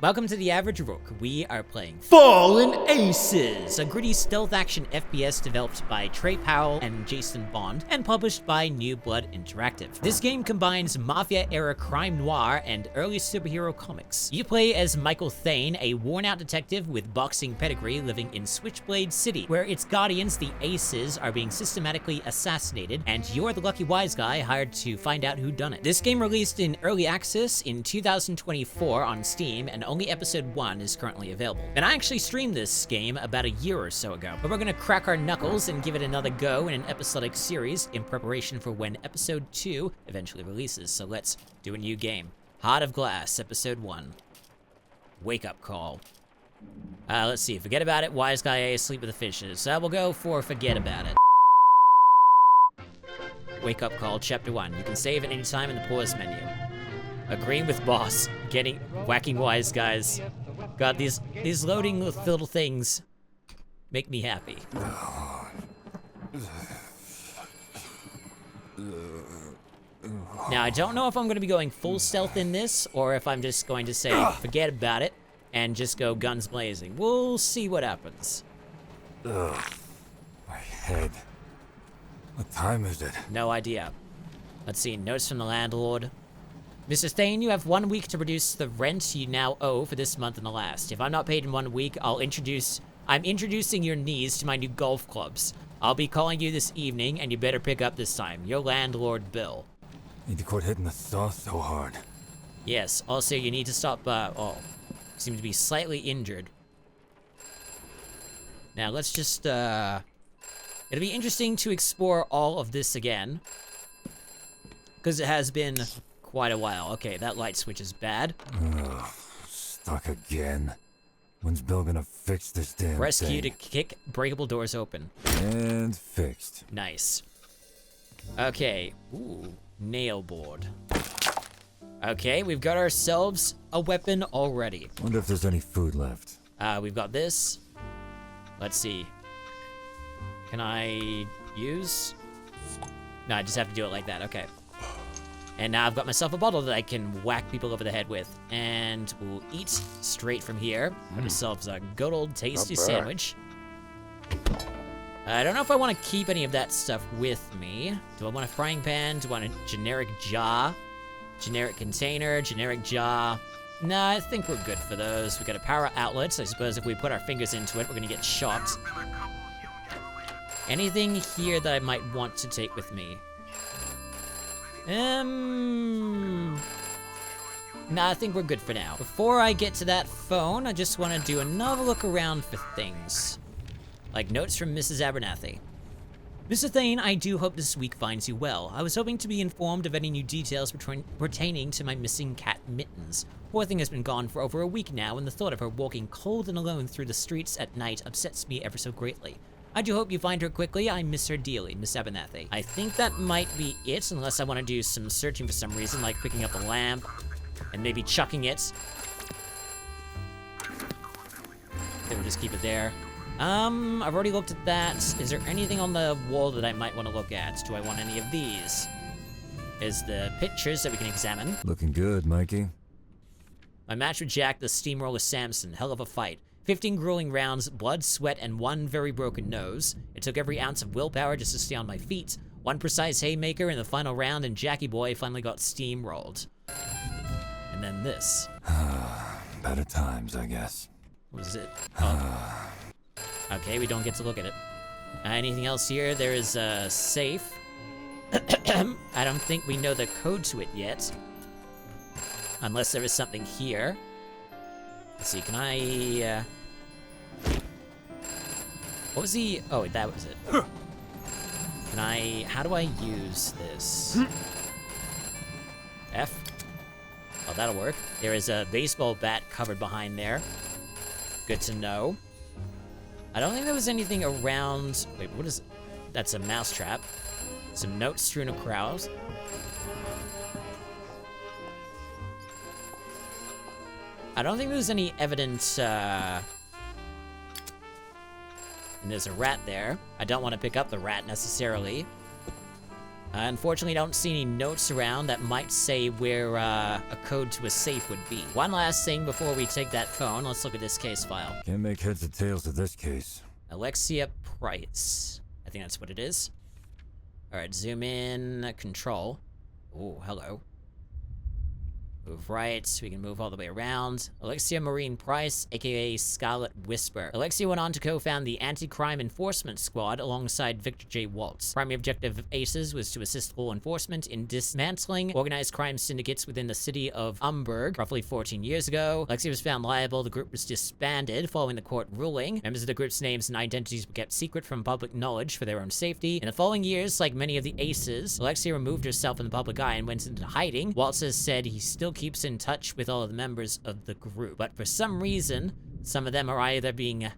Welcome to The Average Rook. We are playing Fallen A.C.E.S, a gritty stealth action FPS developed by Trey, Powell, and Jason Bond, and published by New Blood Interactive. This game combines Mafia-era crime noir and early superhero comics. You play as Michael Thane, a worn-out detective with boxing pedigree living in Switchblade City, where its guardians, the A.C.E.S, are being systematically assassinated, and you're the lucky wise guy hired to find out who done it. This game released in early access in 2024 on Steam, and only episode 1 is currently available. And I actually streamed this game about a year or so ago, but we're gonna crack our knuckles and give it another go in an episodic series in preparation for when episode 2 eventually releases. So let's do a new game. Heart of Glass, episode 1. Wake up call. Let's see, forget about it, wise guy A, sleep with the fishes. We'll go for forget about it. Wake up call, chapter 1. You can save at any time in the pause menu. Agreeing with boss, whacking wise guys. God, these loading little things make me happy. Now, I don't know if I'm going to be going full stealth in this, or if I'm just going to say, forget about it, and just go guns blazing. We'll see what happens. Ugh, my head. What time is it? No idea. Let's see, notes from the landlord. Mr. Thane, you have 1 week to produce the rent you now owe for this month and the last. If I'm not paid in 1 week, I'm introducing your knees to my new golf clubs. I'll be calling you this evening, and you better pick up this time. Your landlord, Bill. Need to quit hitting the saw so hard. Yes, also you need to stop, seem to be slightly injured. Now, let's just, it'll be interesting to explore all of this again, because it has been quite a while. Okay, that light switch is bad. Ugh, stuck again. When's Bill gonna fix this damn thing? Press Q to kick breakable doors open. And fixed. Nice. Okay. Ooh, nail board. Okay, we've got ourselves a weapon already. Wonder if there's any food left. We've got this. Let's see. Can I use? No, I just have to do it like that. Okay. And now I've got myself a bottle that I can whack people over the head with. And we'll eat straight from here. Got ourselves a good old tasty sandwich. I don't know if I want to keep any of that stuff with me. Do I want a frying pan? Do I want a generic jar? Generic container? Generic jar? Nah, I think we're good for those. We got a power outlet. I suppose if we put our fingers into it, we're gonna get shot. Anything here that I might want to take with me? Nah, I think we're good for now. Before I get to that phone, I just want to do another look around for things. Like notes from Mrs. Abernathy. Mr. Thane, I do hope this week finds you well. I was hoping to be informed of any new details pertaining to my missing cat Mittens. Poor thing has been gone for over a week now, and the thought of her walking cold and alone through the streets at night upsets me ever so greatly. I do hope you find her quickly. I miss her dearly, Miss Abernathy. I think that might be it, unless I want to do some searching for some reason, like picking up a lamp and maybe chucking it. Then we'll just keep it there. I've already looked at that. Is there anything on the wall that I might want to look at? Do I want any of these? Is the pictures that we can examine. Looking good, Mikey. My match with Jack the Steamroller Samson. Hell of a fight. 15 grueling rounds, blood, sweat, and 1 very broken nose. It took every ounce of willpower just to stay on my feet. 1 precise haymaker in the final round, and Jackie Boy finally got steamrolled. And then this. Better times, I guess. What is it? Oh. Okay, we don't get to look at it. Anything else here? There is a safe. I don't think we know the code to it yet. Unless there is something here. Let's see, can I, what was the, oh, that was it. How do I use this? F? Oh, that'll work. There is a baseball bat covered behind there. Good to know. I don't think there was anything around, wait, what is it? That's a mousetrap. Some notes strewn across. I don't think there's any evidence, and there's a rat there. I don't want to pick up the rat necessarily. Unfortunately, I don't see any notes around that might say where a code to a safe would be. One last thing before we take that phone, let's look at this case file. Can't make heads or tails of this case. Alexia Price. I think that's what it is. Alright, zoom in, control. Oh, hello. Move right, we can move all the way around. Alexia Maureen Price, aka Scarlet Whisper. Alexia went on to co-found the Anti-Crime Enforcement Squad alongside Victor J. Waltz. Primary objective of A.C.E.S was to assist law enforcement in dismantling organized crime syndicates within the city of Umberg roughly 14 years ago. Alexia was found liable, the group was disbanded following the court ruling. Members of the group's names and identities were kept secret from public knowledge for their own safety. In the following years, like many of the A.C.E.S, Alexia removed herself from the public eye and went into hiding. Waltz has said he still keeps in touch with all of the members of the group, but for some reason, some of them are either being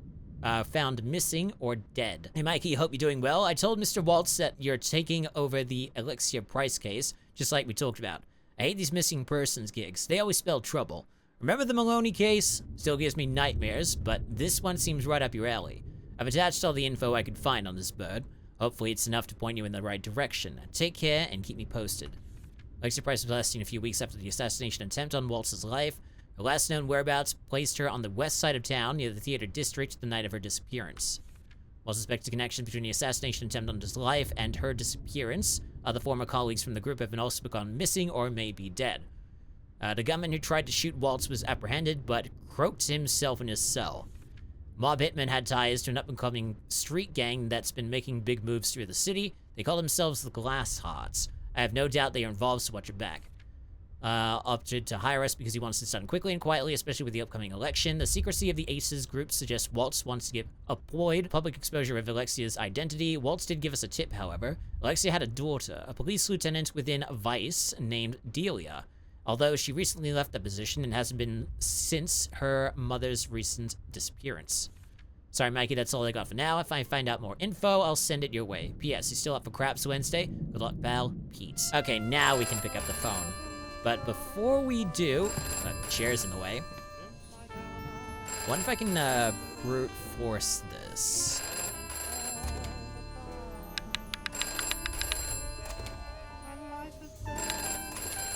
found missing or dead. Hey Mikey, hope you're doing well. I told Mr. Waltz that you're taking over the Alexia Price case, just like we talked about. I hate these missing persons gigs. They always spell trouble. Remember the Maloney case? Still gives me nightmares, but this one seems right up your alley. I've attached all the info I could find on this bird. Hopefully it's enough to point you in the right direction. Take care and keep me posted. Alexia Price was last seen a few weeks after the assassination attempt on Waltz's life. Her last known whereabouts placed her on the west side of town near the theater district the night of her disappearance. While suspected connection between the assassination attempt on his life and her disappearance, other former colleagues from the group have been also gone missing or may be dead. The gunman who tried to shoot Waltz was apprehended, but croaked himself in his cell. Mob hitmen had ties to an up-and-coming street gang that's been making big moves through the city. They call themselves the Glass Hearts. I have no doubt they are involved, so watch your back. Opted to hire us because he wants this done quickly and quietly, especially with the upcoming election. The secrecy of the A.C.E.S group suggests Waltz wants to avoid public exposure of Alexia's identity. Waltz did give us a tip, however. Alexia had a daughter, a police lieutenant within Vice named Delia, although she recently left that position and hasn't been since her mother's recent disappearance. Sorry, Mikey, that's all I got for now. If I find out more info, I'll send it your way. P.S. You still up for Craps Wednesday? Good luck, pal. Pete. Okay, now we can pick up the phone. But before we do... the chair's in the way. I wonder if I can, brute force this.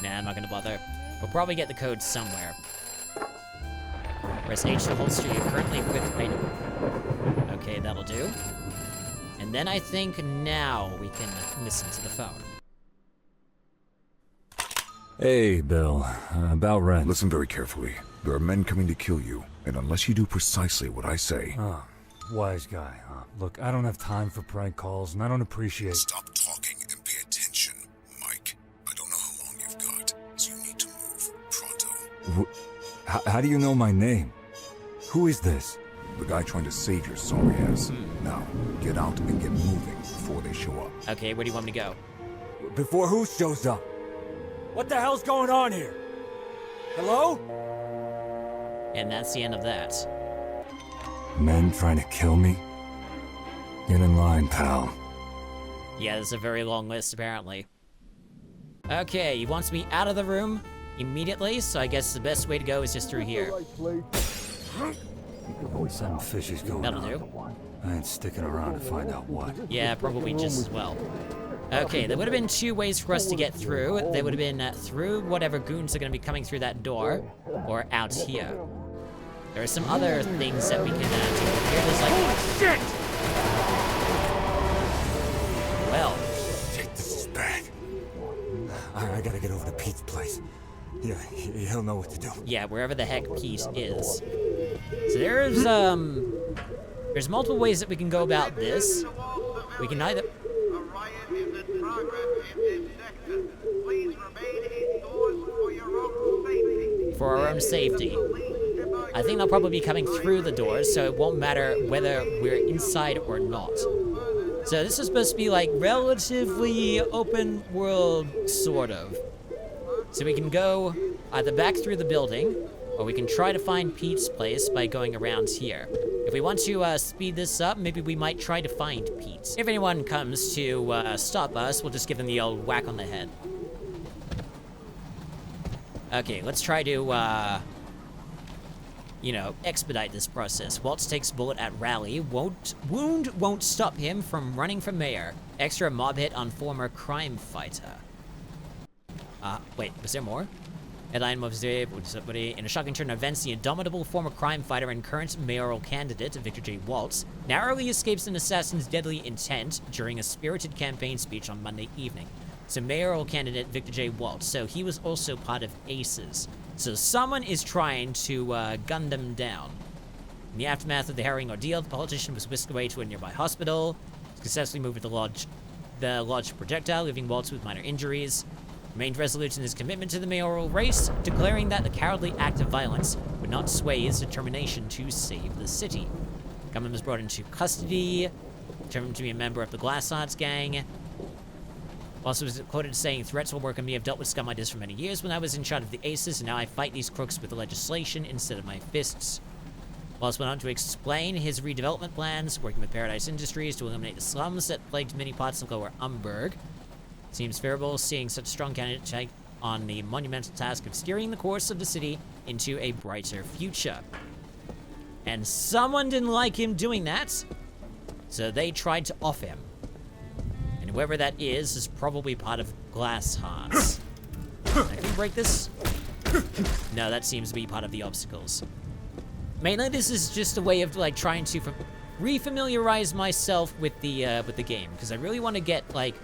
Nah, I'm not gonna bother. We'll probably get the code somewhere. Press H to holster your currently equipped item. Okay, that'll do. And then I think now we can listen to the phone. Hey, Bill. About rent. Listen very carefully. There are men coming to kill you, and unless you do precisely what I say... Oh, wise guy, huh? Look, I don't have time for prank calls, and I don't appreciate... Stop talking and pay attention, Mike. I don't know how long you've got, so you need to move pronto. How do you know my name? Who is this? The guy trying to save your sorry ass. Now, get out and get moving before they show up. Okay, where do you want me to go? Before who shows up? What the hell's going on here? Hello? And that's the end of that. Men trying to kill me? Get in line, pal. Yeah, there's a very long list, apparently. Okay, he wants me out of the room immediately, so I guess the best way to go is just through here. Something fishy's going That'll on. do. I ain't sticking around to find out what. Yeah, probably just as well. Okay, there would have been two ways for us to get through. There would have been through whatever goons are going to be coming through that door, or out here. There are some other things that we can do. Here there's like... Oh, shit! Well. Shit, this is bad. I gotta get over to Pete's place. Yeah, he'll know what to do. Yeah, wherever the heck Pete is. So there's multiple ways that we can go about this. We can either... For our own safety. I think they'll probably be coming through the doors, so it won't matter whether we're inside or not. So this is supposed to be like relatively open world, sort of. So we can go either back through the building, or we can try to find Pete's place by going around here. If we want to speed this up, maybe we might try to find Pete. If anyone comes to stop us, we'll just give them the old whack on the head. Okay, let's try to, you know, expedite this process. Waltz takes bullet at rally. Wound won't stop him from running for mayor. Extra mob hit on former crime fighter. Wait, was there more? Headline was somebody in a shocking turn of events, the indomitable former crime fighter and current mayoral candidate, Victor J. Waltz, narrowly escapes an assassin's deadly intent during a spirited campaign speech on Monday evening. So mayoral candidate Victor J. Waltz, so he was also part of A.C.E.S. So someone is trying to gun them down. In the aftermath of the harrowing ordeal, the politician was whisked away to a nearby hospital, successfully moved with the lodged projectile, leaving Waltz with minor injuries. Remained resolute in his commitment to the mayoral race, declaring that the cowardly act of violence would not sway his determination to save the city. Gunman was brought into custody, determined to be a member of the Glass Arts gang. Also was quoted as saying, "Threats will work on me. I've dealt with scum like this for many years when I was in charge of the A.C.E.S, and now I fight these crooks with legislation instead of my fists." Wallace went on to explain his redevelopment plans, working with Paradise Industries to eliminate the slums that plagued many parts of Lower Umberg. Seems favorable seeing such a strong candidate take on the monumental task of steering the course of the city into a brighter future. And someone didn't like him doing that, so they tried to off him. And whoever that is probably part of Glass Hearts. Can we break this? No, that seems to be part of the obstacles. Mainly, this is just a way of like trying to refamiliarize myself with the game, because I really want to get like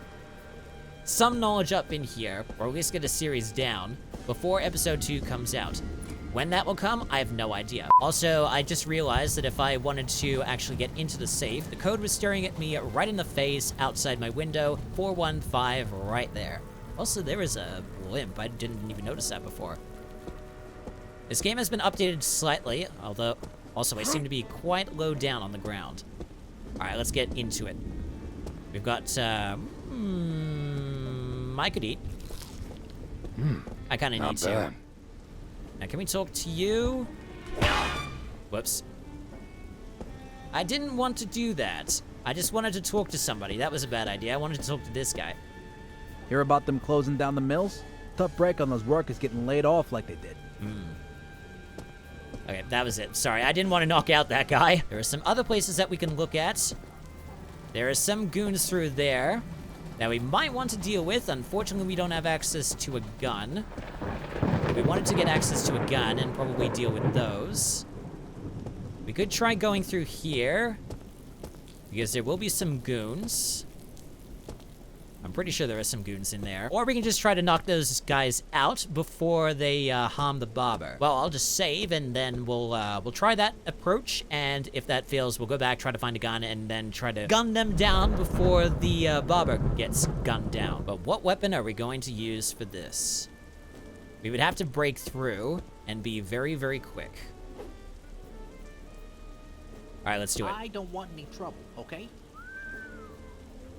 some knowledge up in here, or at least get a series down before episode 2 comes out. When that will come, I have no idea. Also, I just realized that if I wanted to actually get into the safe, the code was staring at me right in the face outside my window, 415 right there. Also, there is a blimp. I didn't even notice that before. This game has been updated slightly, although also I seem to be quite low down on the ground. Alright, let's get into it. We've got, I could eat. I kind of need to. Now, can we talk to you? Whoops. I didn't want to do that. I just wanted to talk to somebody. That was a bad idea. I wanted to talk to this guy. Hear about them closing down the mills? Tough break on those workers getting laid off like they did. Okay, that was it. Sorry, I didn't want to knock out that guy. There are some other places that we can look at. There are some goons through there that we might want to deal with. Unfortunately, we don't have access to a gun. We wanted to get access to a gun and probably deal with those. We could try going through here, because there will be some goons. I'm pretty sure there are some goons in there. Or we can just try to knock those guys out before they harm the barber. Well, I'll just save, and then we'll try that approach, and if that fails, we'll go back, try to find a gun, and then try to gun them down before the barber gets gunned down. But what weapon are we going to use for this? We would have to break through and be very, very quick. All right, let's do it. I don't want any trouble, okay?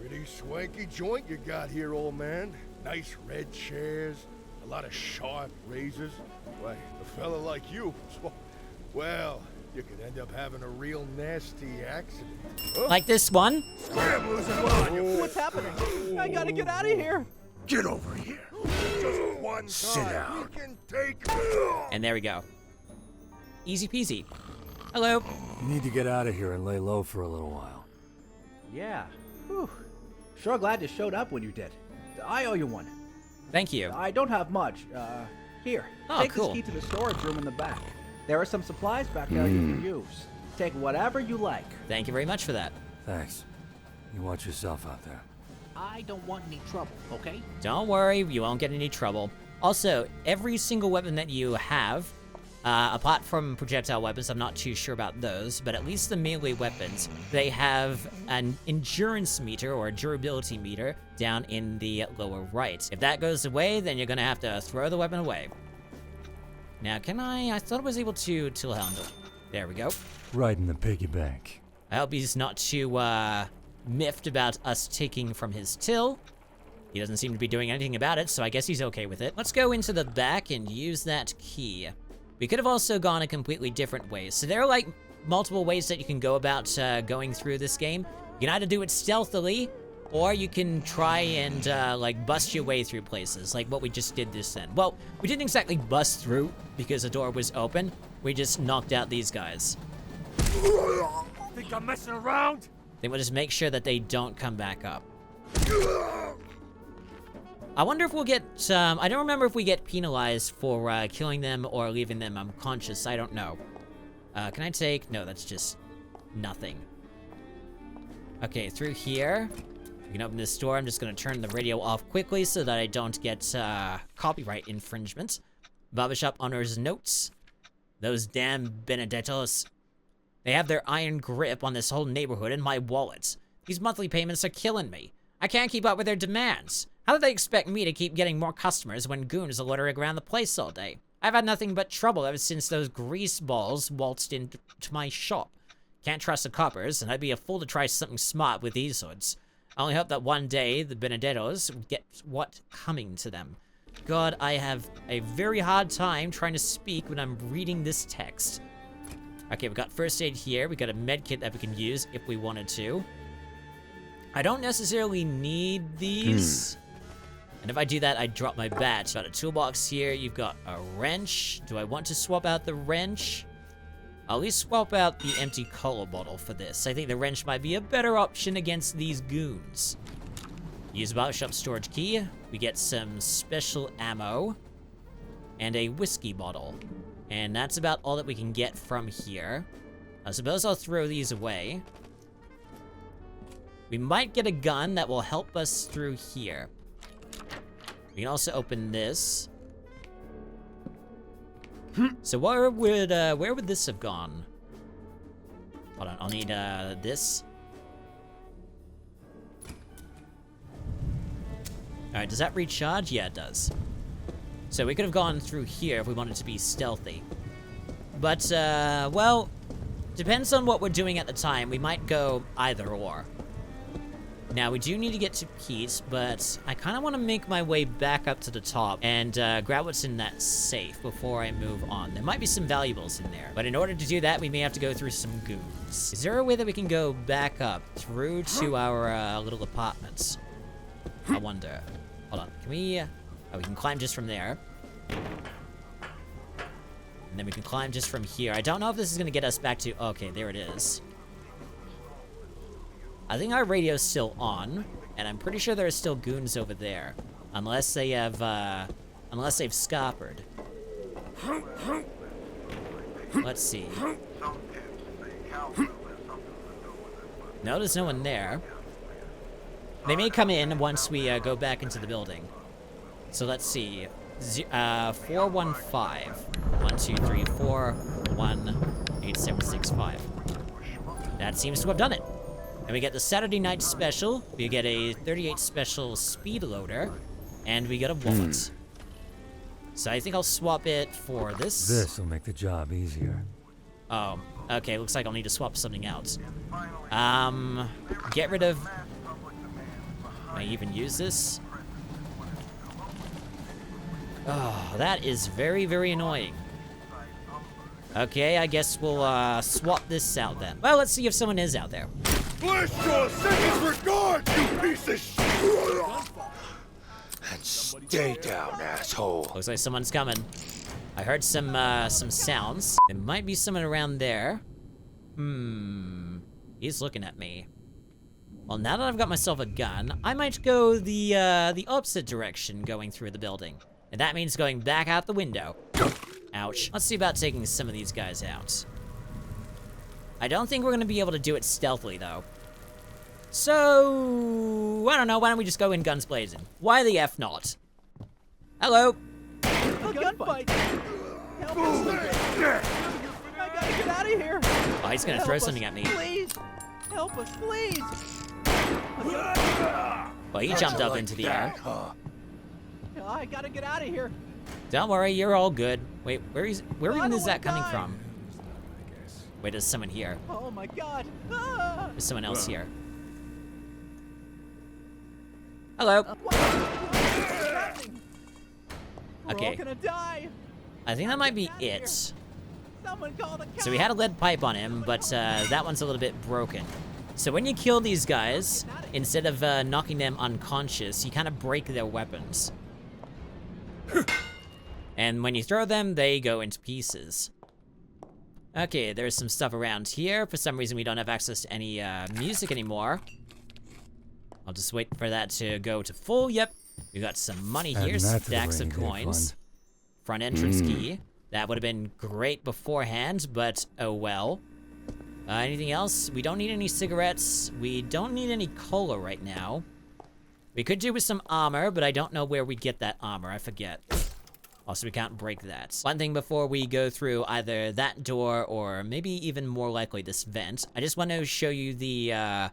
Pretty swanky joint you got here, old man. Nice red chairs, a lot of sharp razors. Why, a fella like you, well, you could end up having a real nasty accident. Huh? Like this one? Scramblers and on, What's happening? I gotta get out of here. Get over here. Just one time. Sit down. We can take... And there we go. Easy peasy. Hello. You need to get out of here and lay low for a little while. Yeah. Whew. Sure glad you showed up when you did. I owe you one. Thank you. I don't have much. Here. Oh, take cool. this key to the storage room in the back. There are some supplies back there you can use. Take whatever you like. Thank you very much for that. Thanks. You watch yourself out there. I don't want any trouble, okay? Don't worry, you won't get any trouble. Also, every single weapon that you have, apart from projectile weapons, I'm not too sure about those, but at least the melee weapons, they have an endurance meter or a durability meter down in the lower right. If that goes away, then you're gonna have to throw the weapon away. Now, can I thought I was able to till handle. There we go. Right in the piggy bank. I hope he's not too, miffed about us taking from his till. He doesn't seem to be doing anything about it, so I guess he's okay with it. Let's go into the back and use that key. We could have also gone a completely different way. So there are like multiple ways that you can go about going through this game. You can either do it stealthily, or you can try and like bust your way through places, like what we just did this then. Well, we didn't exactly bust through because the door was open. We just knocked out these guys. Think I'm messing around? Then we'll just make sure that they don't come back up. I wonder if we'll get, I don't remember if we get penalized for killing them or leaving them unconscious. I don't know. Can I take, no, that's just nothing. Okay, through here. We can open this door. I'm just gonna turn the radio off quickly so that I don't get copyright infringement. Barbershop owner's notes. Those damn Benedettos. They have their iron grip on this whole neighborhood and my wallet. These monthly payments are killing me. I can't keep up with their demands. How do they expect me to keep getting more customers when goons are loitering around the place all day? I've had nothing but trouble ever since those grease balls waltzed into my shop. Can't trust the coppers, and I'd be a fool to try something smart with these hoods. I only hope that one day the Benedettos get what's coming to them. God, I have a very hard time trying to speak when I'm reading this text. Okay, we got first aid here. We got a med kit that we can use if we wanted to. I don't necessarily need these. And if I do that, I drop my badge. Got a toolbox here. You've got a wrench. Do I want to swap out the wrench? I'll at least swap out the empty cola bottle for this. I think the wrench might be a better option against these goons. Use a barbershop storage key. We get some special ammo. And a whiskey bottle. And that's about all that we can get from here. I suppose I'll throw these away. We might get a gun that will help us through here. We can also open this. So where would this have gone? Hold on, I'll need this. Alright, does that recharge? Yeah, it does. So we could have gone through here if we wanted to be stealthy. But, well, depends on what we're doing at the time. We might go either or. Now, we do need to get to Pete, but I kind of want to make my way back up to the top and grab what's in that safe before I move on. There might be some valuables in there, but in order to do that, we may have to go through some goons. Is there a way that we can go back up through to our little apartments? I wonder. Hold on, can we... oh, we can climb just from there. And then we can climb just from here. I don't know if this is going to get us back to... okay, there it is. I think our radio's still on, and I'm pretty sure there are still goons over there. Unless they have, unless they've scoppered. Let's see. No, there's no one there. They may come in once we go back into the building. So let's see. 415. 1, 2, 3, 4, 1, 8, 7, 6, 5. That seems to have done it. And we get the Saturday night special, we get a 38 special speed loader, and we get a wallet. So I think I'll swap it for this. This will make the job easier. Oh, okay, looks like I'll need to swap something else. Get rid of... can I even use this? Oh, that is very, very annoying. Okay, I guess we'll swap this out then. Well, let's see if someone is out there. Bless your seconds regard, you piece of shit! And stay down, asshole. Looks like someone's coming. I heard some sounds. There might be someone around there. He's looking at me. Well, now that I've got myself a gun, I might go the opposite direction going through the building. And that means going back out the window. Ouch. Let's see about taking some of these guys out. I don't think we're gonna be able to do it stealthily, though. So... I don't know, why don't we just go in guns blazing? Why the F not? Hello? A gunfight! Help us! I gotta get out of here! Oh, he's gonna throw something at me. Please! Help us, please! Well, he jumped up into the air. I gotta get out of here! Don't worry, you're all good. Wait, where even is that coming from? Wait, there's someone here. Oh my god! Ah! There's someone else here. Hello. What's happening? We're Okay. all gonna die! I think that might be it. Someone call the cops! So we had a lead pipe on him, but that one's a little bit broken. So when you kill these guys, instead of knocking them unconscious, you kind of break their weapons. And when you throw them, they go into pieces. Okay, there's some stuff around here. For some reason, we don't have access to any music anymore. I'll just wait for that to go to full. Yep. We got some money here, Adding that to the stacks of rainy day coins. fund. Front entrance key. That would have been great beforehand, but oh well. Anything else? We don't need any cigarettes. We don't need any cola right now. We could do with some armor, but I don't know where we get that armor. I forget. Also, we can't break that. One thing before we go through either that door or maybe even more likely this vent, I just want to show you the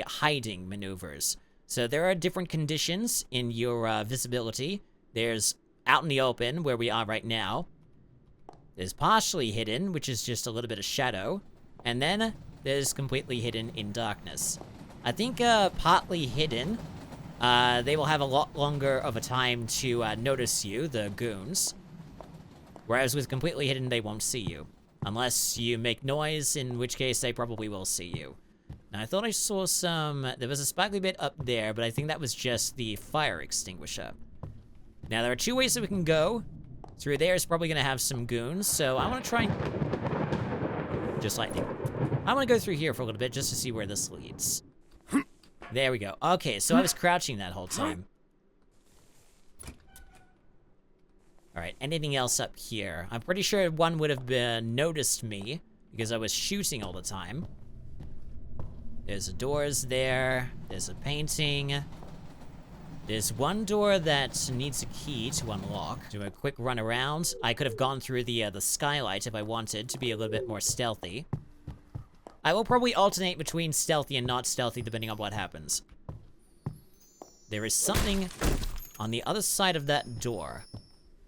hiding maneuvers. So there are different conditions in your visibility. There's out in the open, where we are right now. There's partially hidden, which is just a little bit of shadow. And then there's completely hidden in darkness. I think partly hidden, they will have a lot longer of a time to notice you, the goons. Whereas with completely hidden, they won't see you. Unless you make noise, in which case they probably will see you. Now, I thought I saw some... There was a sparkly bit up there, but I think that was just the fire extinguisher. Now, there are two ways that we can go. Through there is probably going to have some goons, so I want to try and... Just lightning. I want to go through here for a little bit just to see where this leads. There we go. Okay, so I was crouching that whole time. Alright, anything else up here? I'm pretty sure one would have noticed me, because I was shooting all the time. There's doors there. There's a painting. There's one door that needs a key to unlock. Do a quick run around. I could have gone through the skylight if I wanted to be a little bit more stealthy. I will probably alternate between stealthy and not stealthy depending on what happens. There is something on the other side of that door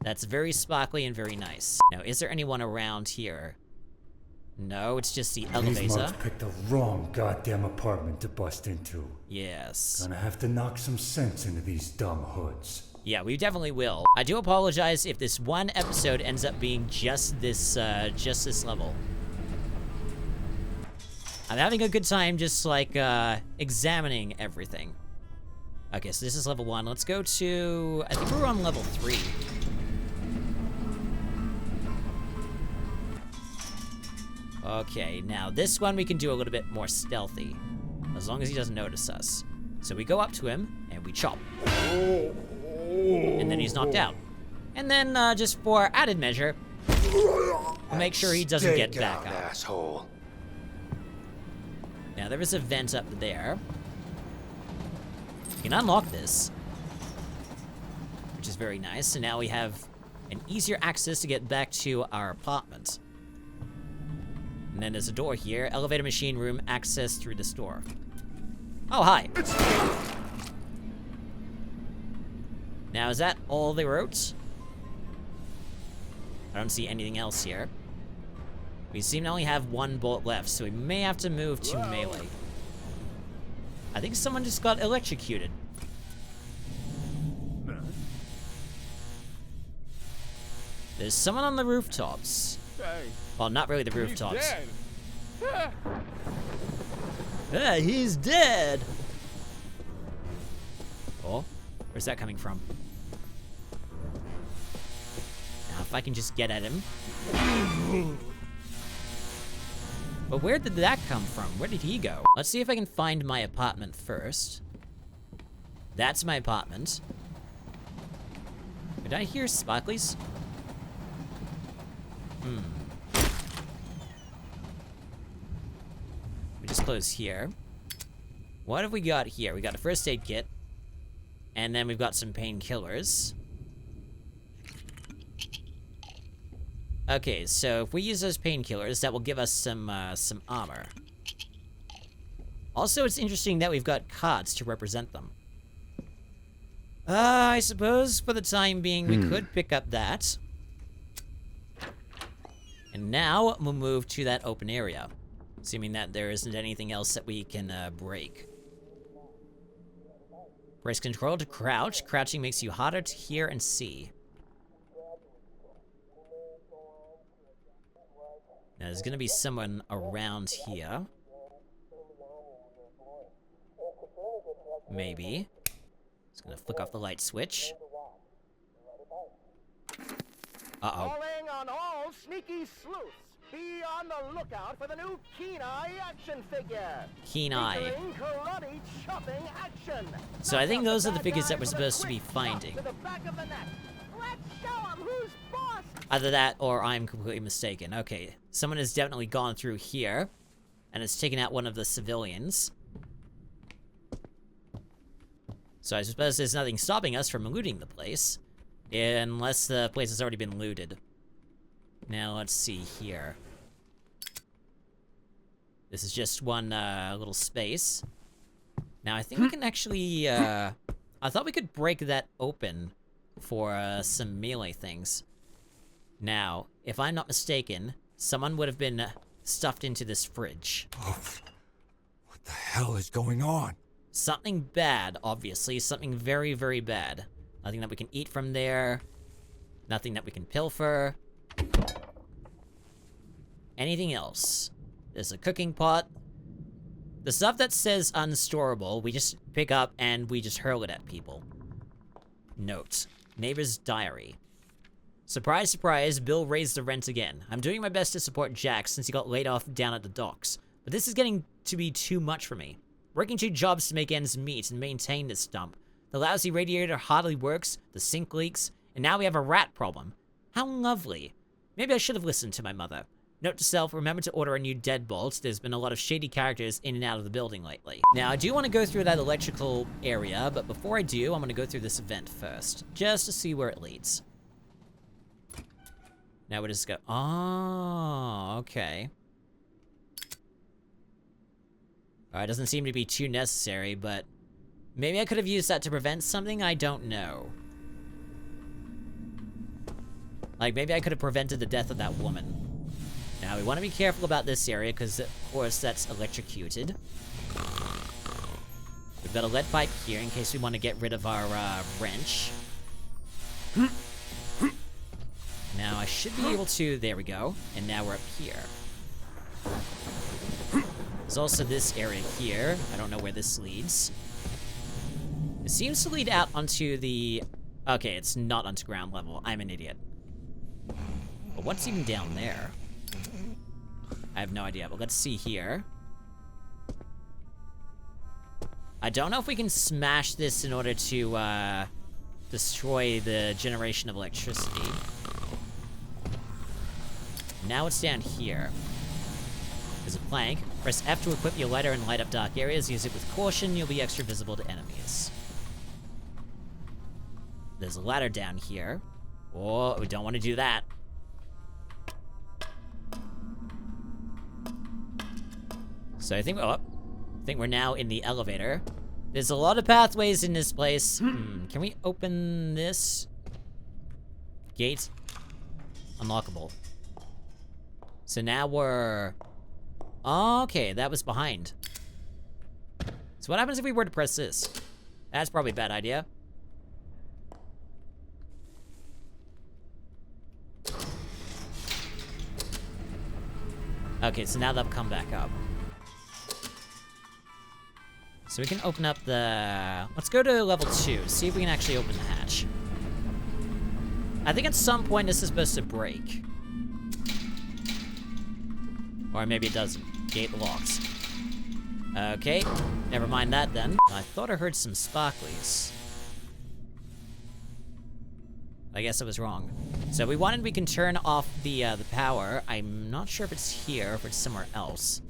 that's very sparkly and very nice. Now, is there anyone around here? No, it's just the These elevator. mugs picked the wrong goddamn apartment to bust into. Yes. Gonna have to knock some sense into these dumb hoods. Yeah, we definitely will. I do apologize if this one episode ends up being just this level. I'm having a good time just, like, examining everything. Okay, so this is level 1. Let's go to... I think we're on level 3. Okay, now this one we can do a little bit more stealthy. As long as he doesn't notice us. So we go up to him, and we chop. And then he's knocked out. And then, just for added measure, we'll make sure he doesn't get back up. Asshole. Now, there is a vent up there. We can unlock this, which is very nice. And now we have an easier access to get back to our apartment. And then there's a door here. Elevator machine room, access through this door. Oh, hi. Now, is that all they wrote? I don't see anything else here. We seem to only have one bullet left, so we may have to move to melee. I think someone just got electrocuted. There's someone on the rooftops. Well, not really the rooftops. Ah, he's dead! Oh, where's that coming from? Now, if I can just get at him. But where did that come from? Where did he go? Let's see if I can find my apartment first. That's my apartment. Did I hear sparklies? We just close here. What have we got here? We got a first aid kit. And then we've got some painkillers. Okay, so if we use those painkillers, that will give us some armor. Also, it's interesting that we've got cards to represent them. I suppose for the time being, we could pick up that. And now we'll move to that open area, assuming that there isn't anything else that we can break. Press control to crouch. Crouching makes you harder to hear and see. Now, there's gonna be someone around here. Maybe. Just gonna flick off the light switch. Uh-oh. Calling on all sneaky sleuths. Be on the lookout for the new Keen Eye action figure. Keen Eye. Featuring karate chopping action. So I think Knock out those the are the bad figures that guy we're with a supposed to be quick finding. chop to the back of the neck. Let's show 'em who's boss. Either that or I'm completely mistaken. Okay, someone has definitely gone through here and has taken out one of the civilians. So I suppose there's nothing stopping us from looting the place, unless the place has already been looted. Now let's see here. This is just one little space. Now I think we can actually, I thought we could break that open for some melee things. Now, if I'm not mistaken, someone would have been stuffed into this fridge. Oh, what the hell is going on? Something bad, obviously. Something very, very bad. Nothing that we can eat from there. Nothing that we can pilfer. Anything else? There's a cooking pot. The stuff that says unstorable, we just pick up and we just hurl it at people. Note. Neighbor's diary. Surprise, surprise, Bill raised the rent again. I'm doing my best to support Jack since he got laid off down at the docks. But this is getting to be too much for me. Working 2 jobs to make ends meet and maintain this dump. The lousy radiator hardly works, the sink leaks, and now we have a rat problem. How lovely. Maybe I should have listened to my mother. Note to self, remember to order a new deadbolt. There's been a lot of shady characters in and out of the building lately. Now, I do want to go through that electrical area, but before I do, I'm going to go through this event first, just to see where it leads. Now we just go, oh, okay. Alright, doesn't seem to be too necessary, but maybe I could have used that to prevent something, I don't know. Like, maybe I could have prevented the death of that woman. Now, we want to be careful about this area, because, of course, that's electrocuted. We've got a lead pipe here, in case we want to get rid of our, wrench. Now, I should be able to... There we go. And now we're up here. There's also this area here. I don't know where this leads. It seems to lead out onto the... Okay, it's not onto ground level. I'm an idiot. But what's even down there? I have no idea, but let's see here. I don't know if we can smash this in order to, destroy the generation of electricity. Now it's down here. There's a plank. Press F to equip your lighter and light up dark areas. Use it with caution. You'll be extra visible to enemies. There's a ladder down here. Oh, we don't want to do that. So I think we're now in the elevator. There's a lot of pathways in this place. Can we open this? Gate. Unlockable. So now we're... Okay, that was behind. So what happens if we were to press this? That's probably a bad idea. Okay, so now they'll come back up. So we can open up the... Let's go to level 2, see if we can actually open the hatch. I think at some point this is supposed to break. Or maybe it doesn't. Gate locked. Okay, never mind that then. I thought I heard some sparklies. I guess I was wrong. So we can turn off the power. I'm not sure if it's here or if it's somewhere else.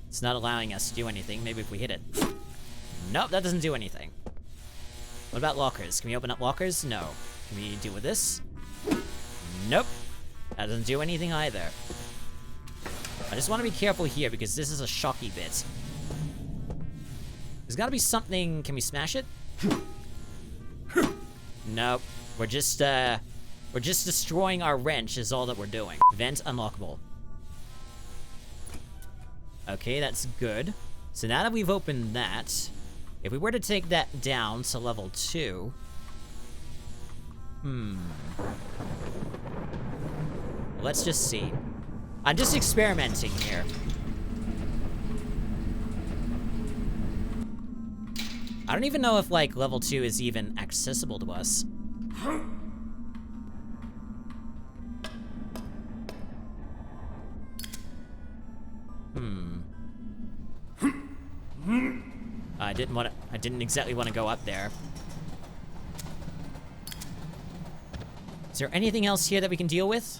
It's not allowing us to do anything. Maybe if we hit it. Nope, that doesn't do anything. What about lockers? Can we open up lockers? No. Can we deal with this? Nope. That doesn't do anything either. I just want to be careful here because this is a shocky bit. There's gotta be something... Can we smash it? Nope. We're just destroying our wrench is all that we're doing. Vent unlockable. Okay, that's good. So now that we've opened that, if we were to take that down to level 2... Let's just see. I'm just experimenting here. I don't even know if, like, level 2 is even accessible to us. I didn't exactly want to go up there. Is there anything else here that we can deal with?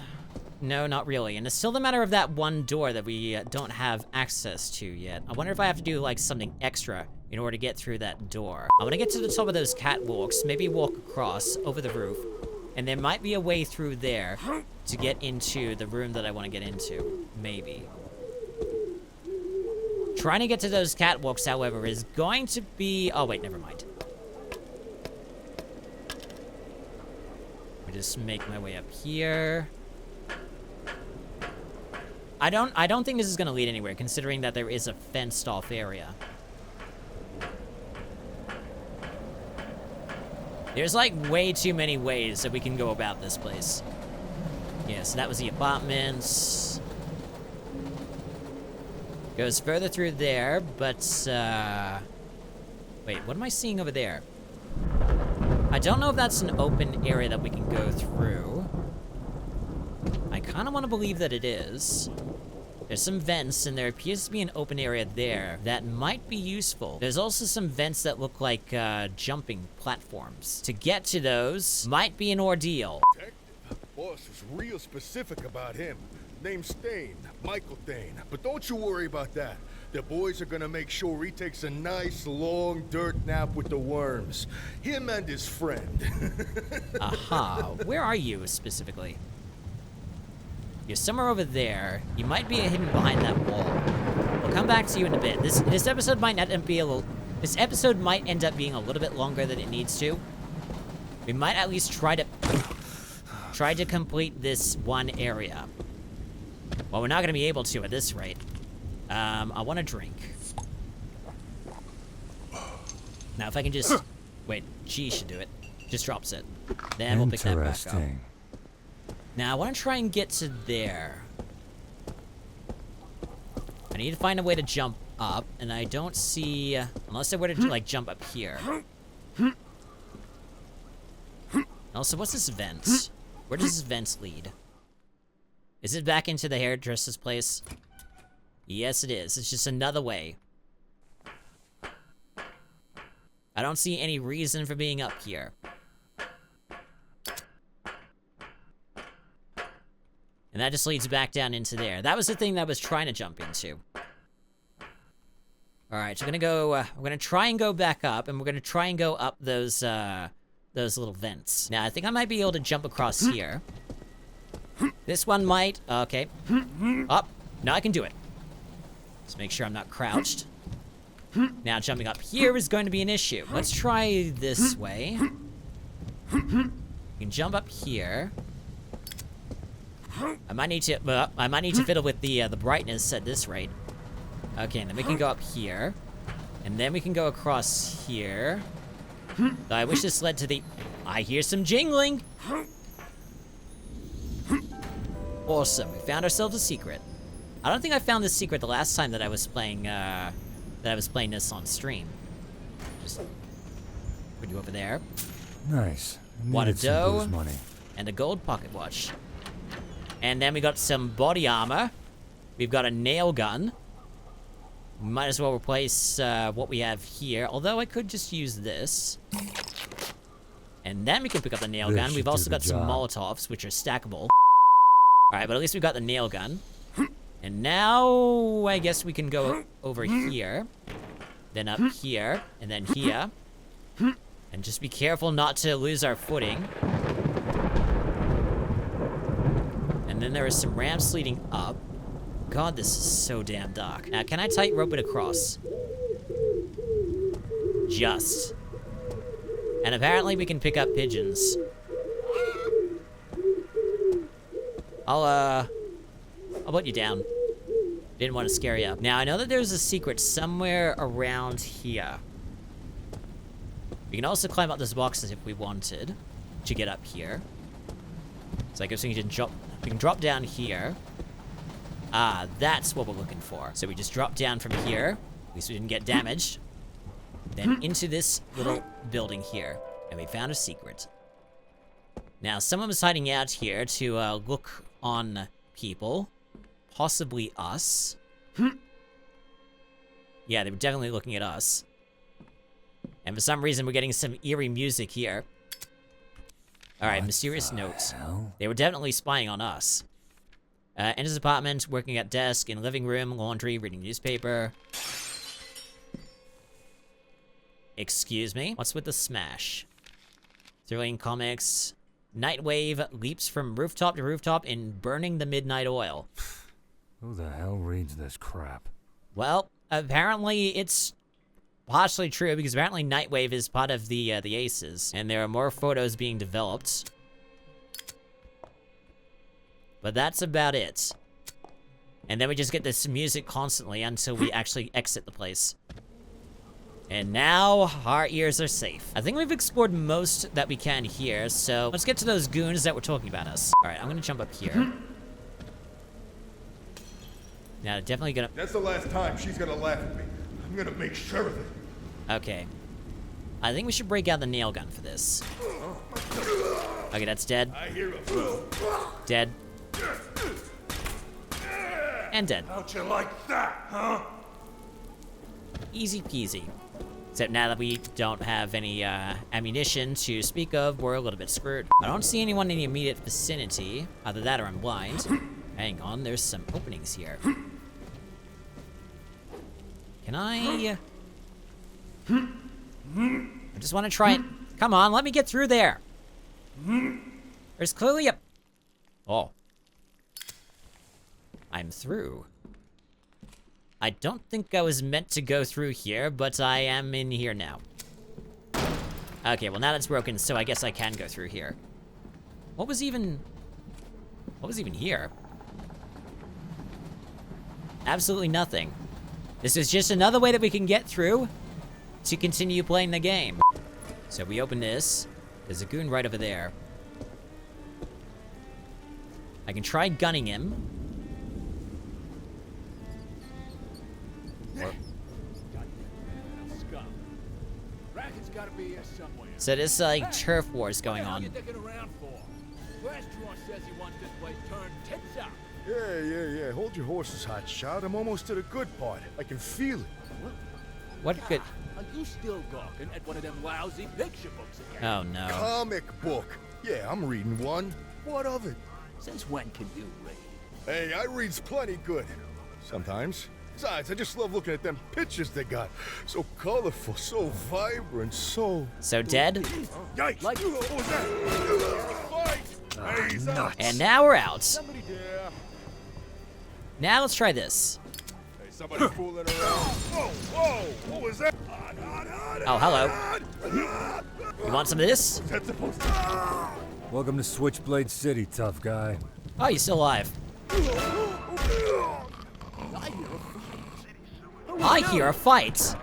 No, not really. And it's still the matter of that one door that we don't have access to yet. I wonder if I have to do, like, something extra in order to get through that door. I want to get to the top of those catwalks, maybe walk across over the roof, and there might be a way through there to get into the room that I want to get into. Maybe. Trying to get to those catwalks, however, is going to be... Oh, wait, never mind. I just make my way up here. I don't think this is going to lead anywhere, considering that there is a fenced-off area. There's, like, way too many ways that we can go about this place. Yeah, so that was the apartments. Goes further through there, but, wait, what am I seeing over there? I don't know if that's an open area that we can go through. I kind of want to believe that it is. There's some vents, and there appears to be an open area there that might be useful. There's also some vents that look like jumping platforms. To get to those might be an ordeal. Detective, boss is real specific about him. Name's Thane, Michael Thane. But don't you worry about that. The boys are gonna make sure he takes a nice long dirt nap with the worms. Him and his friend. Aha, where are you specifically? You're somewhere over there. You might be hidden behind that wall. We'll come back to you in a bit. This episode might not be a little... This episode might end up being a little bit longer than it needs to. We might at least try to complete this one area. Well, we're not going to be able to at this rate. I want a drink. Now, if I can just... Wait, G should do it. Just drops it. Then we'll pick that back up. Now, I want to try and get to there. I need to find a way to jump up, and I don't see... Unless I were to, like, jump up here. Also, what's this vent? Where does this vent lead? Is it back into the hairdresser's place? Yes, it is. It's just another way. I don't see any reason for being up here. And that just leads back down into there. That was the thing that I was trying to jump into. Alright, so we're gonna try and go back up, and we're gonna try and go up those little vents. Now, I think I might be able to jump across here. This one might... Okay. Up. Now I can do it. Let's make sure I'm not crouched. Now, jumping up here is going to be an issue. Let's try this way. You can jump up here. I might need to fiddle with the brightness at this rate. Okay, and then we can go up here. And then we can go across here. Though I wish this led to the... I hear some jingling! Awesome, we found ourselves a secret. I don't think I found this secret the last time that I was playing, this on stream. Just put you over there. Nice. Wad of dough, money. and a gold pocket watch. And then we got some body armor. We've got a nail gun. We might as well replace what we have here, although I could just use this. And then we can pick up the nail gun. We've also got some Molotovs, which are stackable. Alright, but at least we got the nail gun. And now, I guess we can go over here. Then up here, and then here. And just be careful not to lose our footing. And then there are some ramps leading up. God, this is so damn dark. Now, can I tightrope it across? Just. And apparently we can pick up pigeons. I'll put you down. Didn't want to scare you up. Now, I know that there's a secret somewhere around here. We can also climb up those boxes if we wanted to get up here. So I guess we can drop down here. Ah, that's what we're looking for. So we just drop down from here. At least we didn't get damaged. Then into this little building here. And we found a secret. Now, someone was hiding out here to look on people. Possibly us. Yeah, they were definitely looking at us. And for some reason, we're getting some eerie music here. Alright, mysterious notes. They were definitely spying on us. Enters apartment, working at desk, in living room, laundry, reading newspaper. Excuse me? What's with the smash? Thrilling comics. Nightwave leaps from rooftop to rooftop in burning the midnight oil. Who the hell reads this crap? Well, apparently it's partially true, because apparently Nightwave is part of the A.C.E.S, and there are more photos being developed. But that's about it. And then we just get this music constantly until we actually exit the place. And now, our ears are safe. I think we've explored most that we can here, so let's get to those goons that were talking about us. Alright, I'm gonna jump up here. Now, definitely gonna... That's the last time she's gonna laugh at me. I'm gonna make sure of it. Okay. I think we should break out the nail gun for this. Okay, that's dead. I hear a fool. Dead. And dead. How'd you like that, huh? Easy peasy. Except now that we don't have any ammunition to speak of, we're a little bit screwed. I don't see anyone in the immediate vicinity. Either that or I'm blind. Hang on, there's some openings here. Can I just want to try it. Come on, let me get through there. There's clearly a... Oh. I'm through. I don't think I was meant to go through here, but I am in here now. Okay, well now that's broken, so I guess I can go through here. What was even here? Absolutely nothing. This is just another way that we can get through to continue playing the game. So we open this. There's a goon right over there. I can try gunning him. So there's like turf wars going on. Yeah. Hold your horses, hotshot. I'm almost to the good part. I can feel it. What good? Are you still gawking at one of them lousy picture books again? Oh no. Comic book. Yeah, I'm reading one. What of it? Since when can you read? Hey, I reads plenty good. Sometimes. Besides, I just love looking at them pictures they got. So colorful, so vibrant, so... So dead? Yikes! Like- What was that? Hey, he's out. And now we're out. Somebody there. Now let's try this. Hey, somebody fooling around. Whoa! What was that? Oh, hello. You want some of this? That's supposed to... Welcome to Switchblade City, tough guy. Oh, you're still alive. I hear a fight.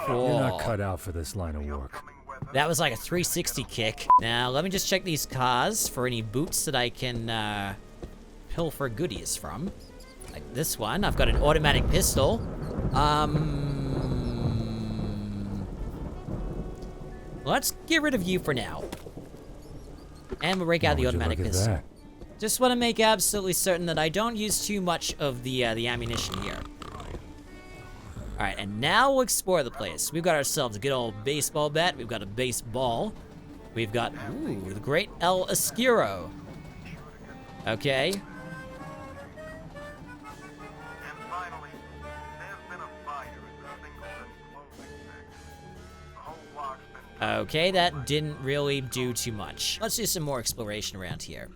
You're not cut out for this line of work. That was like a 360 kick. Now, let me just check these cars for any boots that I can pilfer goodies from. Like this one. I've got an automatic pistol. Let's get rid of you for now. And we'll break out the automatic pistol. That? Just want to make absolutely certain that I don't use too much of the ammunition here. Alright, and now we'll explore the place. We've got ourselves a good old baseball bat. We've got a baseball. We've got, ooh, the great El Esquiro. Okay. Okay, that didn't really do too much. Let's do some more exploration around here.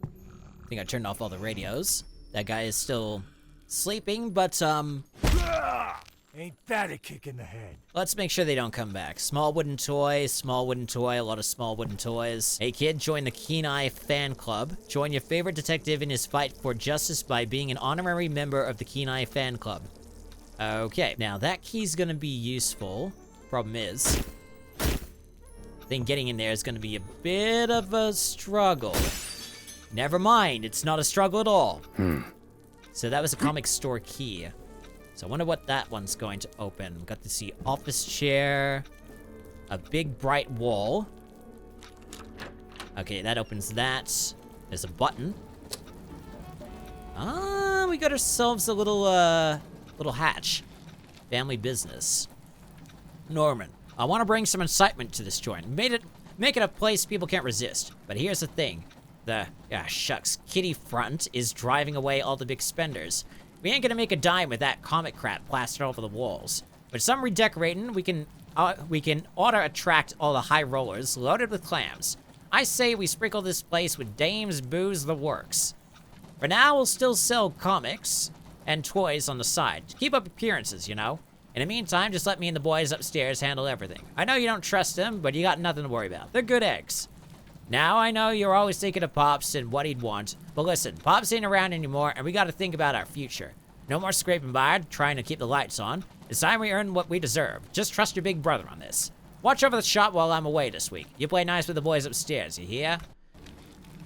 I think I turned off all the radios. That guy is still sleeping, but, Ain't that a kick in the head? let's make sure they don't come back. Small wooden toy, a lot of small wooden toys. Hey kid, join the Keen Eye fan club. Join your favorite detective in his fight for justice by being an honorary member of the Keen Eye fan club. Okay, now that key's gonna be useful. Problem is, I think getting in there is gonna be a bit of a struggle. Never mind, it's not a struggle at all. So that was a comic store key. So I wonder what that one's going to open. Got to see office chair, a big bright wall. Okay, that opens that. There's a button. We got ourselves a little hatch. Family business. Norman, I want to bring some incitement to this joint. Make it a place people can't resist. But here's the thing. Shucks, Kitty Front is driving away all the big spenders. We ain't gonna make a dime with that comic crap plastered all over the walls. With some redecorating, we can auto-attract all the high rollers loaded with clams. I say we sprinkle this place with dames, booze, the works. For now, we'll still sell comics and toys on the side. To keep up appearances, you know? In the meantime, just let me and the boys upstairs handle everything. I know you don't trust them, but you got nothing to worry about. They're good eggs. Now, I know you're always thinking of Pops and what he'd want, but listen, Pops ain't around anymore, and we gotta think about our future. No more scraping by, trying to keep the lights on. It's time we earn what we deserve. Just trust your big brother on this. Watch over the shop while I'm away this week. You play nice with the boys upstairs, you hear?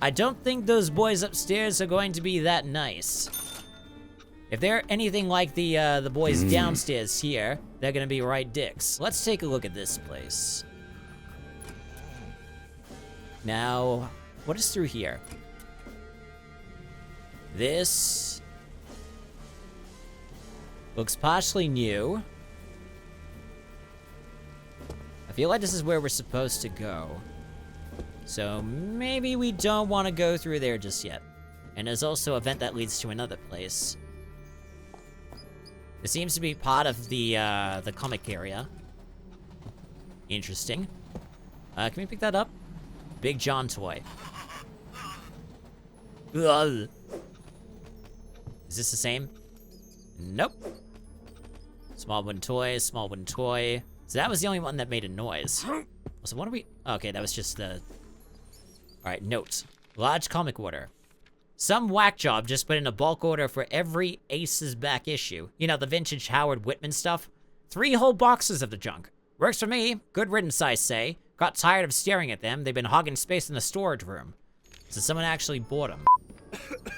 I don't think those boys upstairs are going to be that nice. If they're anything like the boys downstairs here, they're gonna be right dicks. Let's take a look at this place. Now, what is through here? This looks partially new. I feel like this is where we're supposed to go. So maybe we don't want to go through there just yet. And there's also a vent that leads to another place. It seems to be part of the comic area. Interesting. Can we pick that up? Big John toy. Ugh. Is this the same? Nope. Small wooden toy, small wooden toy. So that was the only one that made a noise. So what are we... Okay, that was just the... Alright, notes. Large comic order. Some whack job just put in a bulk order for every A.C.E.S back issue. You know, the vintage Howard Whitman stuff. 3 whole boxes of the junk. Works for me. Good riddance, I say. Got tired of staring at them. They've been hogging space in the storage room. So someone actually bought them.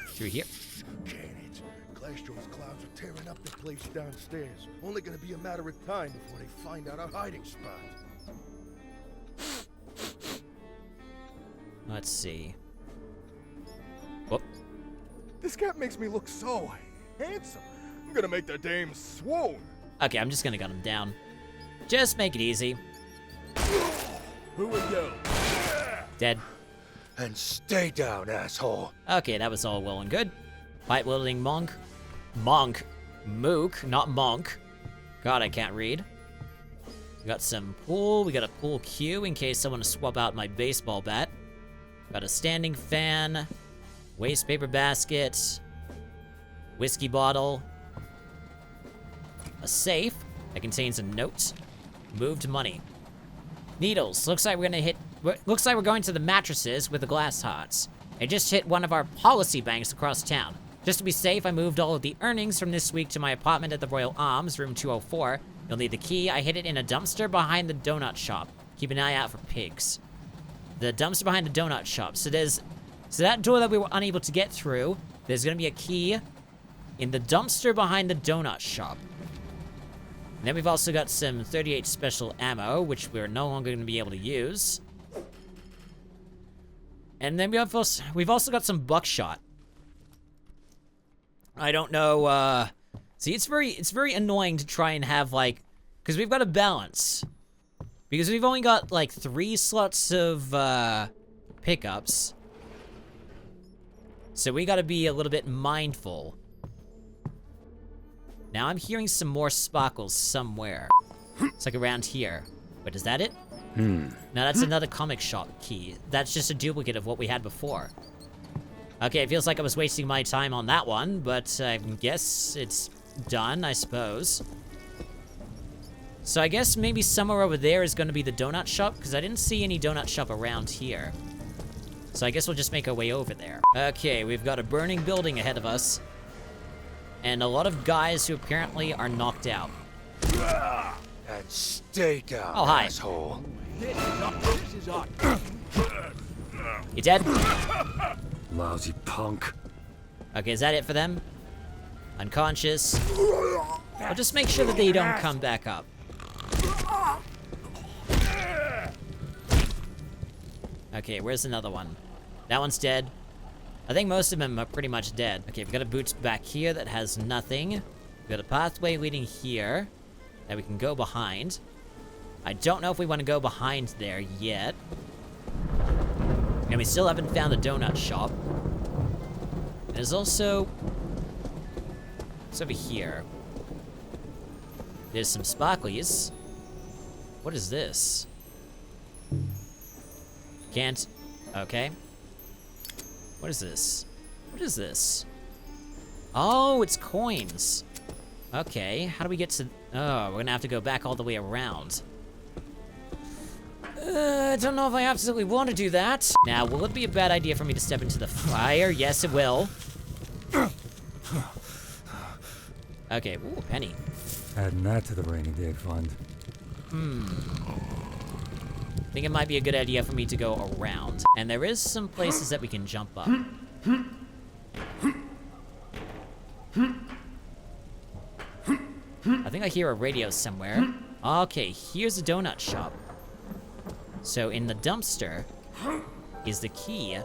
Through here. Janet, Glassjaw's clouds are tearing up the place downstairs. Only gonna be a matter of time before they find out our hiding spot. Let's see. Whoop. This cat makes me look so handsome. I'm gonna make the dame swoon. Okay, I'm just gonna gun him down. Just make it easy. Who are you? Dead. And stay down, asshole. Okay, that was all well and good. Pipe-wielding monk. Monk. Mook, not monk. God, I can't read. We got some pool. We got a pool cue in case someone to swap out my baseball bat. Got a standing fan. Waste paper basket. Whiskey bottle. A safe that contains a note. Moved money. Needles. Looks like we're going to the mattresses with the glass hearts. I just hit one of our policy banks across town. Just to be safe, I moved all of the earnings from this week to my apartment at the Royal Arms, room 204. You'll need the key. I hid it in a dumpster behind the donut shop. Keep an eye out for pigs. The dumpster behind the donut shop. So that door that we were unable to get through, there's gonna be a key in the dumpster behind the donut shop. And then we've also got some 38 special ammo, which we're no longer going to be able to use. And then we've also got some buckshot. I don't know, see, it's very annoying to try and have, like, because we've got to balance. Because we've only got, like, 3 slots of, pickups. So we got to be a little bit mindful. Now I'm hearing some more sparkles somewhere. It's like around here. Wait, is that it? No, that's another comic shop key. That's just a duplicate of what we had before. Okay, it feels like I was wasting my time on that one, but I guess it's done, I suppose. So I guess maybe somewhere over there is going to be the donut shop, because I didn't see any donut shop around here. So I guess we'll just make our way over there. Okay, we've got a burning building ahead of us. And a lot of guys who apparently are knocked out. And stay down, oh, hi. asshole. This is on. You dead? Lousy punk. Okay, is that it for them? Unconscious. I'll just make sure that they don't come back up. Okay, where's another one? That one's dead. I think most of them are pretty much dead. Okay, we've got a boot back here that has nothing. We've got a pathway leading here that we can go behind. I don't know if we want to go behind there yet. And we still haven't found the donut shop. There's also... It's over here. There's some sparklies. What is this? Can't... Okay. What is this? What is this? Oh, it's coins. Okay, how do we get to... Oh, we're gonna have to go back all the way around. I don't know if I absolutely want to do that. Now, will it be a bad idea for me to step into the fire? Yes, it will. Okay, ooh, a penny. Adding that to the rainy day fund. I think it might be a good idea for me to go around. And there is some places that we can jump up. I think I hear a radio somewhere. Okay, here's a donut shop. So in the dumpster is the key.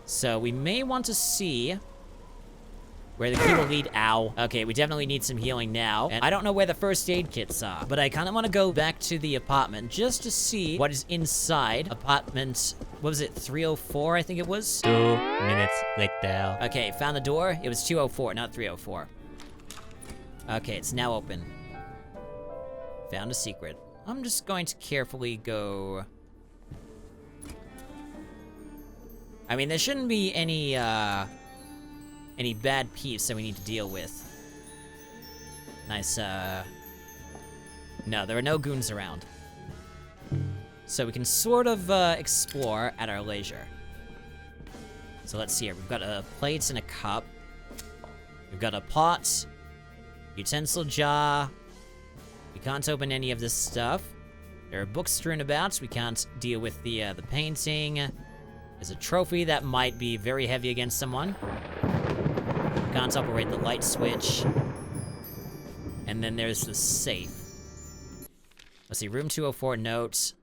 So we may want to see where the key will lead. Ow. Okay, we definitely need some healing now. And I don't know where the first aid kits are, but I kind of want to go back to the apartment just to see what is inside apartment. What was it? 304, I think it was. 2 minutes later. Okay, found the door. It was 204, not 304. Okay, it's now open. Found a secret. I'm just going to carefully go... I mean, there shouldn't be any bad peeps that we need to deal with. Nice, No, there are no goons around. So we can sort of, explore at our leisure. So let's see here. We've got a plate and a cup. We've got a pot. Utensil jar. We can't open any of this stuff. There are books strewn about. We can't deal with the painting. There's a trophy that might be very heavy against someone. Can't operate the light switch. And then there's the safe. Let's see, room 204 note.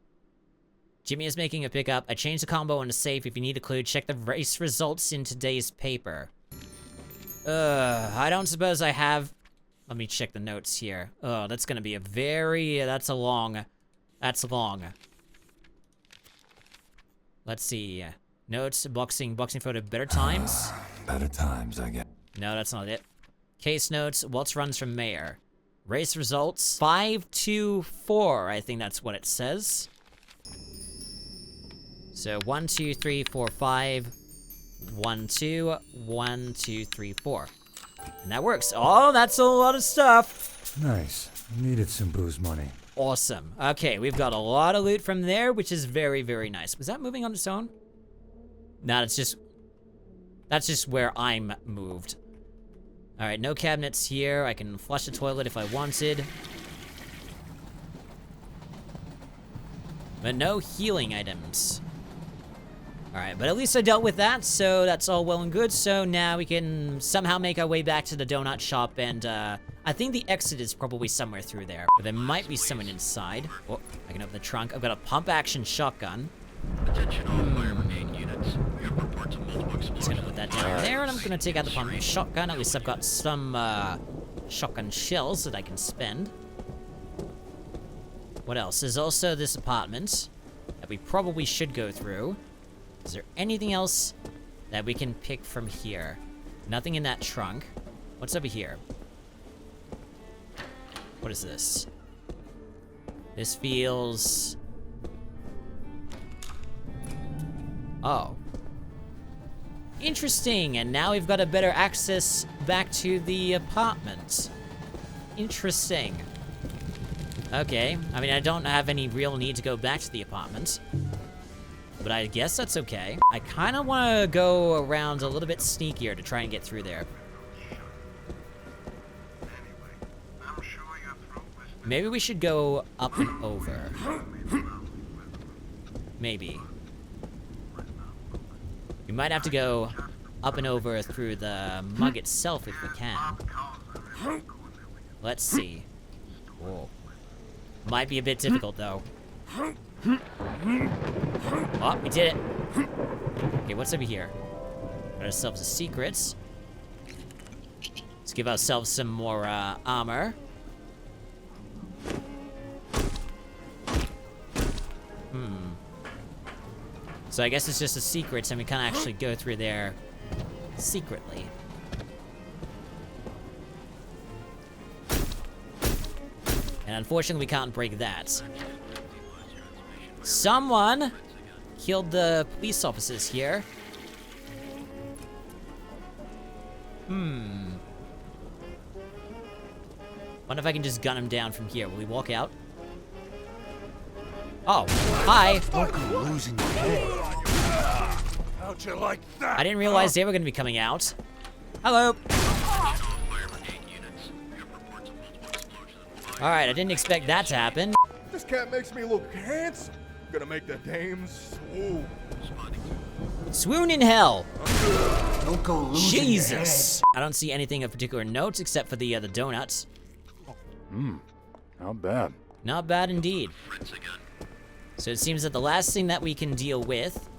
Jimmy is making a pickup. I changed the combo on the safe. If you need a clue, check the race results in today's paper. I don't suppose I have... Let me check the notes here. Oh, that's gonna be a very... That's long. Let's see. Notes, boxing photo, better times. Better times, I guess. No, that's not it. Case notes, Waltz runs from mayor. Race results, 5-2-4, I think that's what it says. So 1, 2, 3, 4, 5. 1, 2, 1, 2, 3, 4. And that works. Oh, that's a lot of stuff. Nice. Needed some booze money. Awesome. Okay, we've got a lot of loot from there, which is very, very nice. Was that moving on its own? No, that's just where I'm moved. All right, no cabinets here. I can flush the toilet if I wanted. But no healing items. All right, but at least I dealt with that, so that's all well and good. So now we can somehow make our way back to the donut shop, and I think the exit is probably somewhere through there. But there might be someone inside. Oh, I can open the trunk. I've got a pump-action shotgun. Attention all fire brigade units. We have reports of multiple explosions. Just gonna put that down there, and I'm gonna take out the pump shotgun. At least I've got some shotgun shells that I can spend. What else? There's also this apartment that we probably should go through. Is there anything else that we can pick from here? Nothing in that trunk. What's over here? What is this? This feels... Oh. Interesting, and now we've got a better access back to the apartment. Interesting. Okay, I mean, I don't have any real need to go back to the apartment. But I guess that's okay. I kind of want to go around a little bit sneakier to try and get through there. Maybe we should go up and over. Maybe. We might have to go up and over through the mug itself if we can. Let's see. Whoa. Might be a bit difficult, though. Oh, we did it. Okay, what's over here? Got ourselves a secret. Let's give ourselves some more armor. So I guess it's just a secret, and we can't actually go through there secretly. And unfortunately, we can't break that. Someone killed the police officers here. Wonder if I can just gun him down from here. Will we walk out? Oh, hi. Losing your head. How'd you like that? I didn't realize they were going to be coming out. Hello. Alright, I didn't expect that to happen. This cat makes me look handsome. Gonna make the dames swoon. Swoon in hell. Don't go losing Jesus. I don't see anything of particular note except for the donuts. Not bad. Not bad indeed. So it seems that the last thing that we can deal with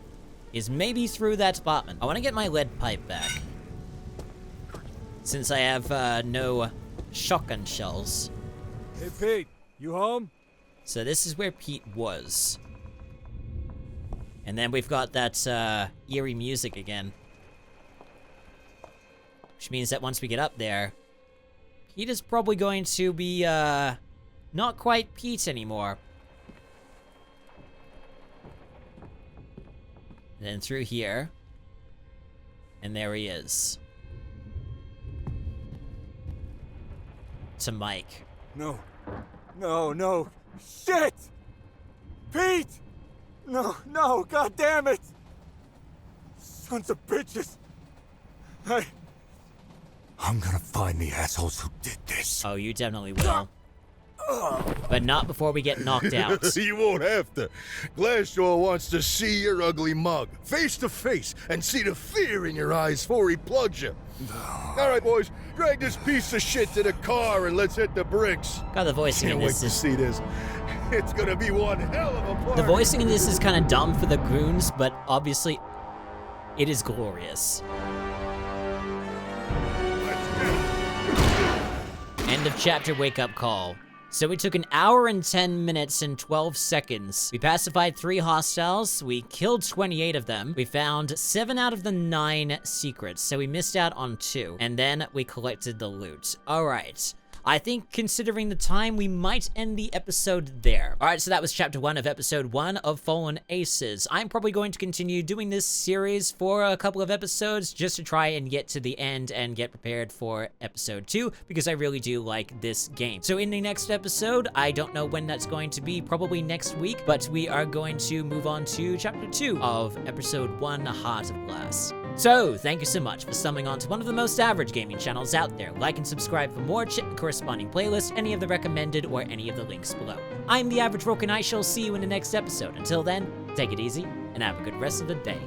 is maybe through that apartment. I want to get my lead pipe back. Since I have no shotgun shells. Hey, Pete, you home? So this is where Pete was. And then we've got that eerie music again. Which means that once we get up there, Pete is probably going to be not quite Pete anymore. And then through here. And there he is. To Mike. No. No. Shit! Pete! No, god damn it! Sons of bitches! I'm gonna find the assholes who did this. Oh, you definitely will. But not before we get knocked out. You won't have to. Glassjaw wants to see your ugly mug, face to face, and see the fear in your eyes before he plugs you. All right, boys, drag this piece of shit to the car and let's hit the bricks. God, the voicing in Can't wait this to is... see this. It's gonna be one hell of a party. The voicing in this is kind of dumb for the goons, but obviously, it is glorious. End of chapter wake-up call. So we took 1 hour and 10 minutes and 12 seconds. We pacified 3 hostiles. We killed 28 of them. We found 7 out of the 9 secrets. So we missed out on 2. And then we collected the loot. All right. I think considering the time, we might end the episode there. All right, so that was chapter 1 of episode 1 of Fallen Aces. I'm probably going to continue doing this series for a couple of episodes just to try and get to the end and get prepared for episode 2 because I really do like this game. So in the next episode, I don't know when that's going to be, probably next week, but we are going to move on to chapter 2 of episode 1, Heart of Glass. So, thank you so much for stumbling onto one of the most average gaming channels out there. Like and subscribe for more, check the corresponding playlist, any of the recommended, or any of the links below. I'm The Average Rook, and I shall see you in the next episode. Until then, take it easy, and have a good rest of the day.